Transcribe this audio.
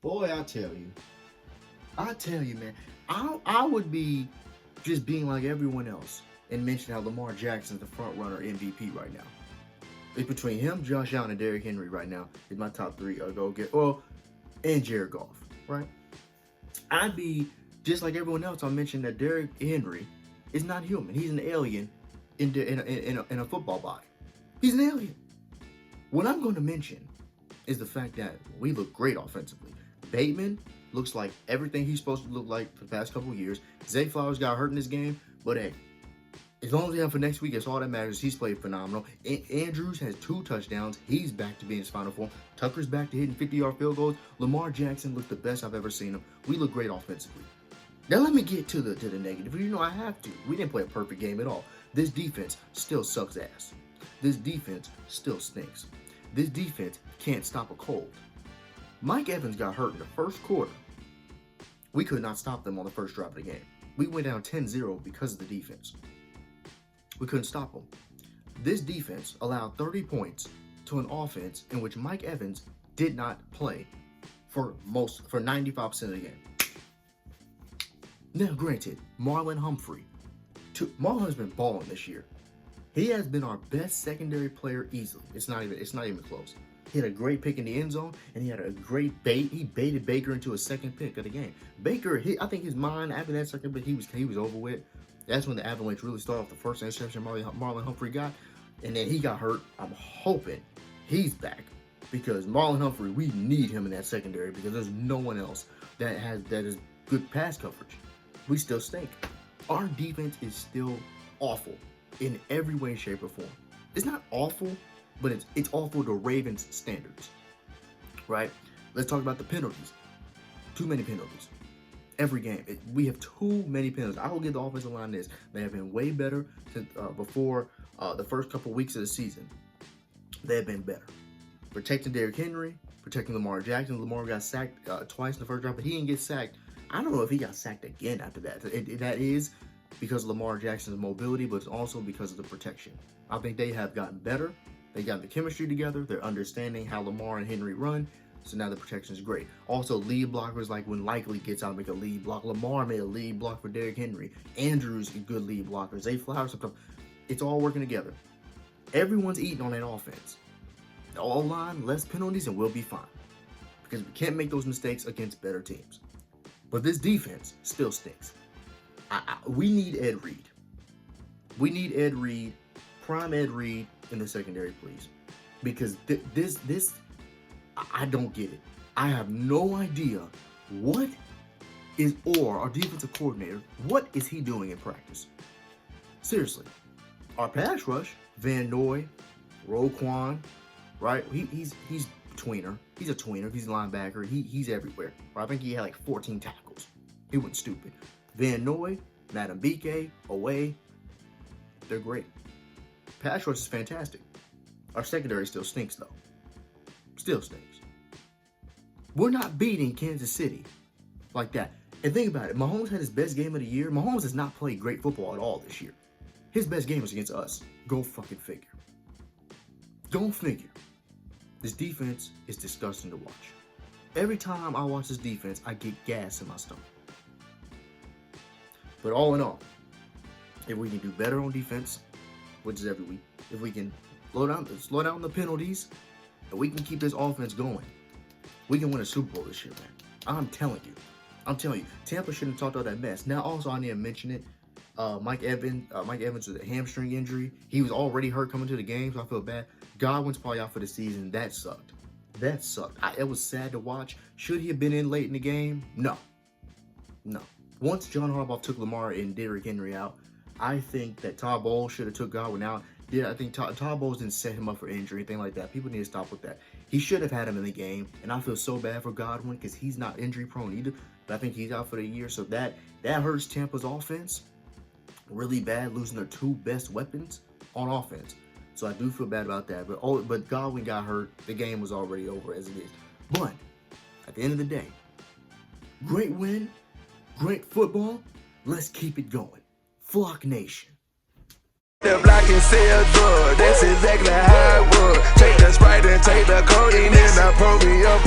Boy, I tell you, man, I would be just being like everyone else and mention how Lamar Jackson's the front runner MVP right now. It's between him, Josh Allen, and Derrick Henry right now is my top three. And Jared Goff, right? I'd be just like everyone else. I mentioned that Derrick Henry is not human. He's an alien in a football body. He's an alien. What I'm going to mention is the fact that we look great offensively. Bateman looks like everything he's supposed to look like for the past couple of years. Zay Flowers got hurt in this game, but hey, as long as we have for next week, that's all that matters. He's played phenomenal. Andrews has 2 touchdowns. He's back to being his final form. Tucker's back to hitting 50-yard field goals. Lamar Jackson looked the best I've ever seen him. We look great offensively. Now let me get to the negative. You know I have to. We didn't play a perfect game at all. This defense still sucks ass. This defense still stinks. This defense can't stop a cold. Mike Evans got hurt in the first quarter. We could not stop them on the first drive of the game. We went down 10-0 because of the defense. We couldn't stop them. This defense allowed 30 points to an offense in which Mike Evans did not play for 95% of the game. Now, granted, Marlon has been balling this year. He has been our best secondary player easily. It's not even close. He had a great pick in the end zone, and he had a great bait. He baited Baker into a second pick of the game. Baker, I think his mind after that second pick, he was over with. That's when the Avalanche really started off. The first interception Marlon Humphrey got, and then he got hurt. I'm hoping he's back because Marlon Humphrey, we need him in that secondary because there's no one else that is good pass coverage. We still stink. Our defense is still awful in every way, shape, or form. It's not awful, but it's awful to Ravens standards, right? Let's talk about the penalties. Too many penalties. Every game. We have too many penalties. I will give the offensive line this. They have been way better since before the first couple weeks of the season. They have been better. Protecting Derrick Henry, protecting Lamar Jackson. Lamar got sacked twice in the first drive, but he didn't get sacked. I don't know if he got sacked again after that. That is because of Lamar Jackson's mobility, but it's also because of the protection. I think they have gotten better. They got the chemistry together. They're understanding how Lamar and Henry run. So now the protection is great. Also, lead blockers, like when Likely gets out, make a lead block. Lamar made a lead block for Derrick Henry. Andrews, a good lead blocker. Zay Flowers, it's all working together. Everyone's eating on that offense. The O-line, less penalties, and we'll be fine. Because we can't make those mistakes against better teams. But this defense still stinks. We need Ed Reed. We need Ed Reed, prime Ed Reed in the secondary, please. Because this I don't get it. I have no idea what is our defensive coordinator, what is he doing in practice? Seriously. Our pass rush, Van Noy, Roquan, right? He's a tweener. He's a tweener. He's a linebacker. He's everywhere. Right? I think he had like 14 tackles. He wasn't stupid. Van Noy, Madambike, Away, they're great. Pass rush is fantastic. Our secondary still stinks, though. Still stinks. We're not beating Kansas City like that. And think about it. Mahomes had his best game of the year. Mahomes has not played great football at all this year. His best game was against us. Go fucking figure. Don't figure. This defense is disgusting to watch. Every time I watch this defense, I get gas in my stomach. But all in all, if we can do better on defense, which is every week, if we can slow down the penalties, and we can keep this offense going, we can win a Super Bowl this year, man. I'm telling you. Tampa shouldn't have talked all that mess. Now, also, I need to mention it. Mike Evans with a hamstring injury. He was already hurt coming to the game, so I feel bad. Godwin's probably out for the season. That sucked. It was sad to watch. Should he have been in late in the game? No. Once John Harbaugh took Lamar and Derrick Henry out, I think that Todd Bowles should have took Godwin out. Yeah, I think Todd Bowles didn't set him up for injury, anything like that. People need to stop with that. He should have had him in the game, and I feel so bad for Godwin because he's not injury prone either. But I think he's out for the year, so that hurts Tampa's offense really bad, losing their 2 best weapons on offense. So I do feel bad about that. But Godwin got hurt. The game was already over as it is. But at the end of the day, great win, great football. Let's keep it going. Flock Nation. The block and sell drugs, that's exactly how it was. Take the Sprite and take the codeine and I pull me up.